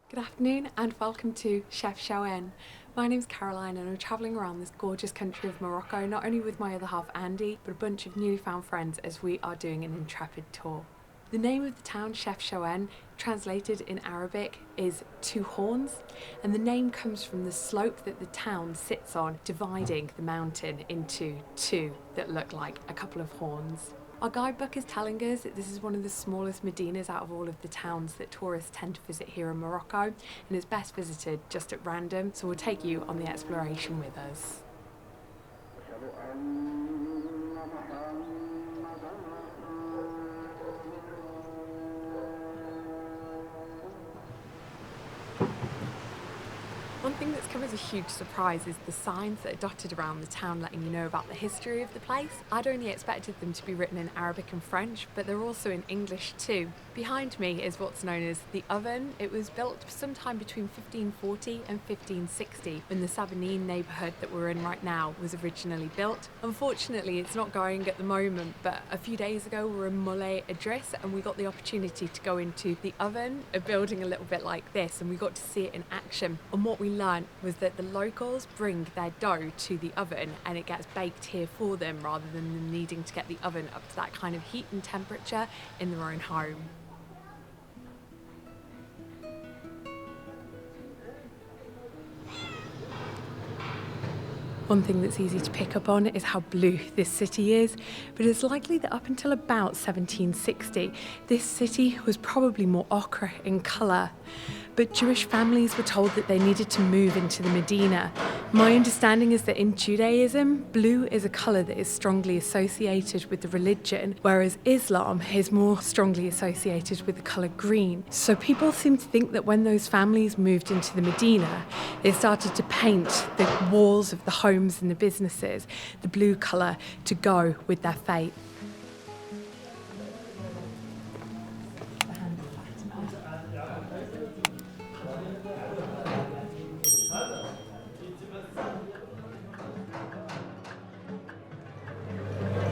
Good afternoon and welcome to Chefchaouen. My name's Caroline and I'm travelling around this gorgeous country of Morocco, not only with my other half Andy, but a bunch of newly found friends as we are doing an intrepid tour. The name of the town, Chefchaouen, translated in Arabic is two horns, and the name comes from the slope that the town sits on, dividing the mountain into two that look like a couple of horns. Our guidebook is telling us that this is one of the smallest Medinas out of all of the towns that tourists tend to visit here in Morocco, and it's best visited just at random, so we'll take you on the exploration with us. One thing that's come as a huge surprise is the signs that are dotted around the town letting you know about the history of the place. I'd only expected them to be written in Arabic and French, but they're also in English too. Behind me is what's known as the oven. It was built sometime between 1540 and 1560 when the Sabbanin Neighbourhood that we're in right now was originally built. Unfortunately, it's not going at the moment, but a few days ago we were in Moulay Idriss and we got the opportunity to go into the oven, a building a little bit like this, and we got to see it in action. And what we learned was that the locals bring their dough to the oven and it gets baked here for them rather than them needing to get the oven up to that kind of heat and temperature in their own home. One thing that's easy to pick up on is how blue this city is, but it's likely that up until about 1760, this city was probably more ochre in colour. But Jewish families were told that they needed to move into the Medina. My understanding is that in Judaism, blue is a colour that is strongly associated with the religion, whereas Islam is more strongly associated with the colour green. So people seem to think that when those families moved into the Medina, they started to paint the walls of the homes and the businesses the blue colour to go with their faith.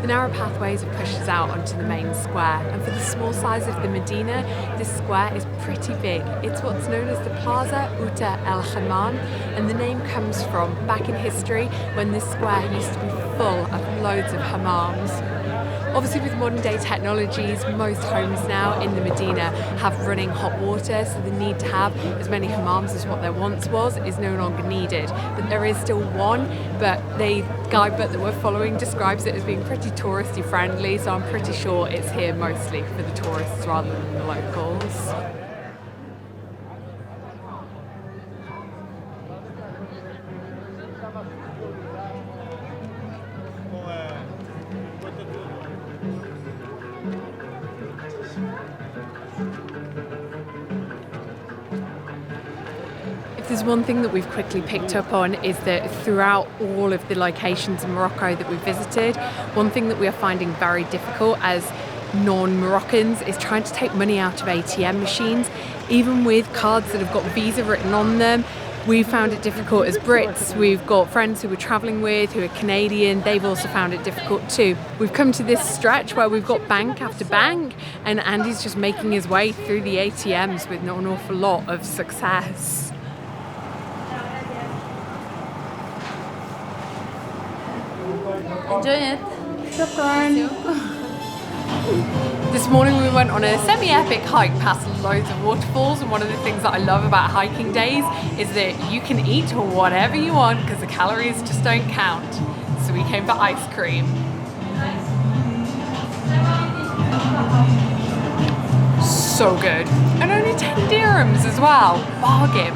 The narrow pathways have pushed us out onto the main square, and for the small size of the Medina, this square is pretty big. It's what's known as the Place Outa El Hamam, and the name comes from back in history when this square used to be full of loads of hammams. Obviously with modern day technologies, most homes now in the Medina have running hot water, so the need to have as many hammams as what there once was is no longer needed. But there is still one, but the guidebook that we're following describes it as being pretty touristy friendly, so I'm pretty sure it's here mostly for the tourists rather than the locals. If there's one thing that we've quickly picked up on is that throughout all of the locations in Morocco that we've visited, one thing that we are finding very difficult as non-Moroccans is trying to take money out of ATM machines, even with cards that have got Visa written on them. We found it difficult as Brits. We've got friends who we're travelling with who are Canadian. They've also found it difficult too. We've come to this stretch where we've got bank after bank and Andy's just making his way through the ATMs with not an awful lot of success. Enjoy it. This morning we went on a semi-epic hike past loads of waterfalls, and one of the things that I love about hiking days is that you can eat whatever you want because the calories just don't count. So we came for ice cream. So good. And only 10 dirhams as well. Bargain.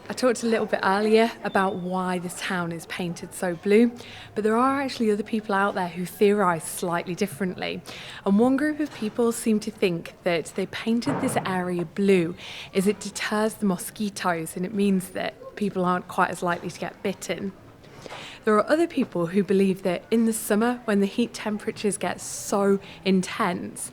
I talked a little bit earlier about why this town is painted so blue, but there are actually other people out there who theorise slightly differently. And one group of people seem to think that they painted this area blue as it deters the mosquitoes and it means that people aren't quite as likely to get bitten. There are other people who believe that in the summer, when the heat temperatures get so intense,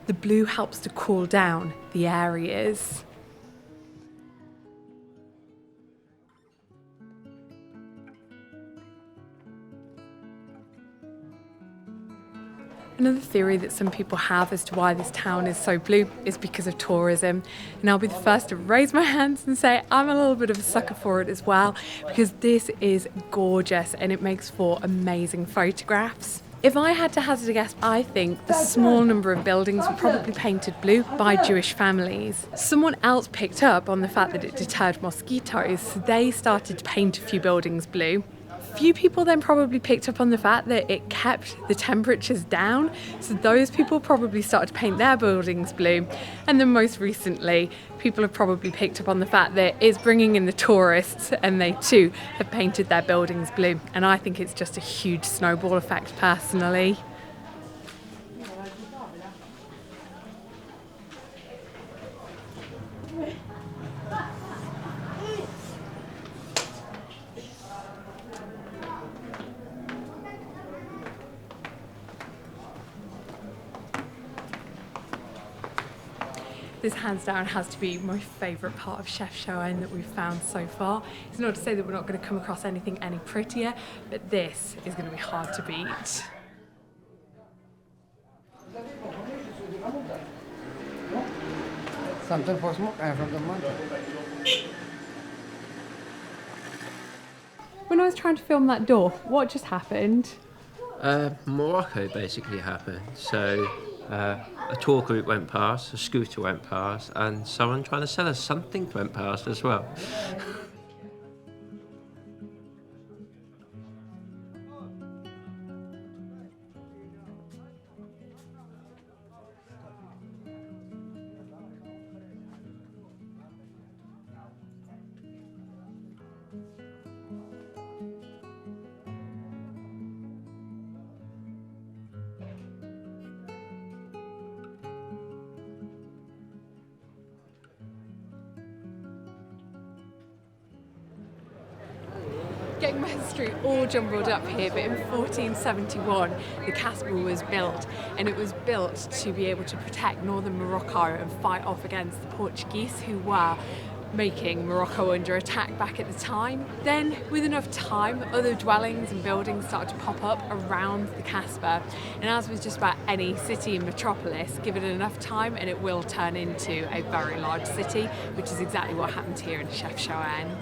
the blue helps to cool down the areas. Another theory that some people have as to why this town is so blue is because of tourism. And I'll be the first to raise my hands and say I'm a little bit of a sucker for it as well, because this is gorgeous and it makes for amazing photographs. If I had to hazard a guess, I think the small number of buildings were probably painted blue by Jewish families. Someone else picked up on the fact that it deterred mosquitoes, so they started to paint a few buildings blue. Few people then probably picked up on the fact that it kept the temperatures down, so those people probably started to paint their buildings blue. And then most recently, people have probably picked up on the fact that it's bringing in the tourists, and they too have painted their buildings blue. And I think it's just a huge snowball effect personally. This hands down has to be my favourite part of Chefchaouen that we've found so far. It's not to say that we're not going to come across anything any prettier, but this is going to be hard to beat. Something for smoke and from the month. When I was trying to film that door, what just happened? Morocco basically happened. So a tour group went past, a scooter went past, and someone trying to sell us something went past as well. Getting my history all jumbled up here, but in 1471 the Kasbah was built, and it was built to be able to protect northern Morocco and fight off against the Portuguese, who were making Morocco under attack back at the time. Then, with enough time, other dwellings and buildings started to pop up around the Kasbah, and as with just about any city and metropolis, give it enough time and it will turn into a very large city, which is exactly what happened here in Chefchaouen.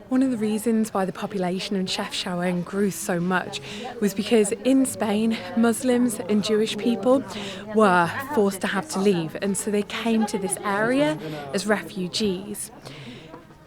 One of the reasons why the population in Chefchaouen grew so much was because in Spain, Muslims and Jewish people were forced to have to leave, and so they came to this area as refugees.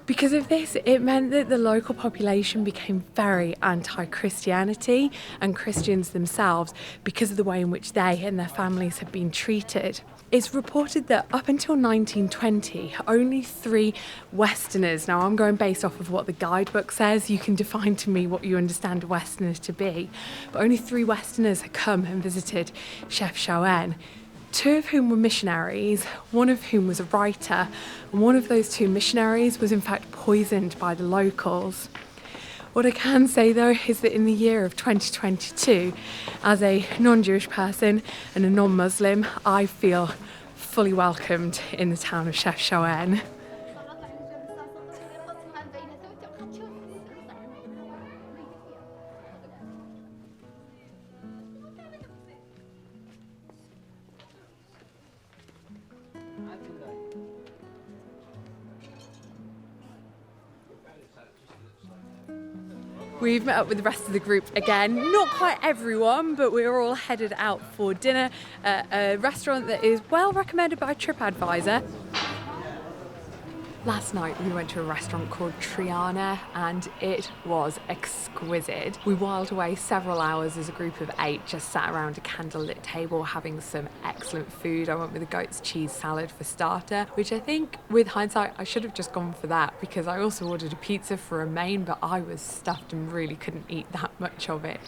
Because of this, it meant that the local population became very anti-Christianity and Christians themselves because of the way in which they and their families had been treated. It's reported that up until 1920, only 3 Westerners, now I'm going based off of what the guidebook says, you can define to me what you understand Westerners to be, but only 3 Westerners had come and visited Chefchaouen. 2 of whom were missionaries, 1 of whom was a writer, and 1 of those 2 missionaries was in fact poisoned by the locals. What I can say though is that in the year of 2022, as a non-Jewish person and a non-Muslim, I feel fully welcomed in the town of Chefchaouen. We've met up with the rest of the group again. Not quite everyone, but we're all headed out for dinner at a restaurant that is well recommended by TripAdvisor. Last night we went to a restaurant called Triana and it was exquisite. We whiled away several hours as a group of 8, just sat around a candlelit table having some excellent food. I went with a goat's cheese salad for starter, which I think with hindsight I should have just gone for that, because I also ordered a pizza for a main, but I was stuffed and really couldn't eat that much of it.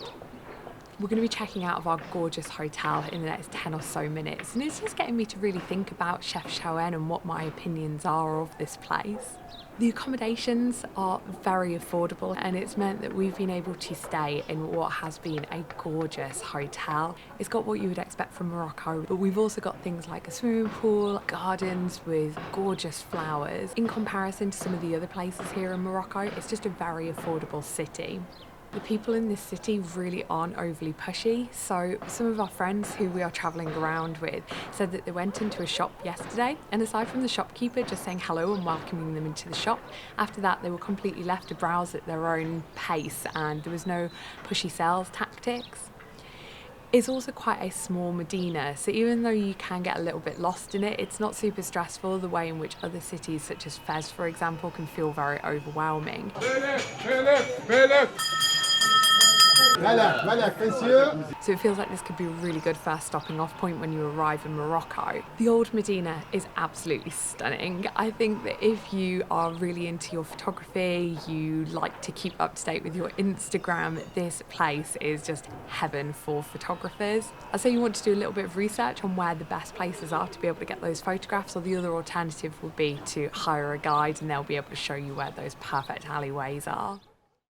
We're going to be checking out of our gorgeous hotel in the next 10 or so minutes, and it's just getting me to really think about Chefchaouen and what my opinions are of this place. The accommodations are very affordable, and it's meant that we've been able to stay in what has been a gorgeous hotel. It's got what you would expect from Morocco, but we've also got things like a swimming pool, gardens with gorgeous flowers. In comparison to some of the other places here in Morocco, it's just a very affordable city. The people in this city really aren't overly pushy, so some of our friends who we are travelling around with said that they went into a shop yesterday, and aside from the shopkeeper just saying hello and welcoming them into the shop, after that they were completely left to browse at their own pace and there was no pushy sales tactics. It's also quite a small Medina, so even though you can get a little bit lost in it, it's not super stressful the way in which other cities such as Fez, for example, can feel very overwhelming. So it feels like this could be a really good first stopping off point when you arrive in Morocco. The old Medina is absolutely stunning. I think that if you are really into your photography, you like to keep up to date with your Instagram, this place is just heaven for photographers. I'd say you want to do a little bit of research on where the best places are to be able to get those photographs, or the other alternative would be to hire a guide and they'll be able to show you where those perfect alleyways are.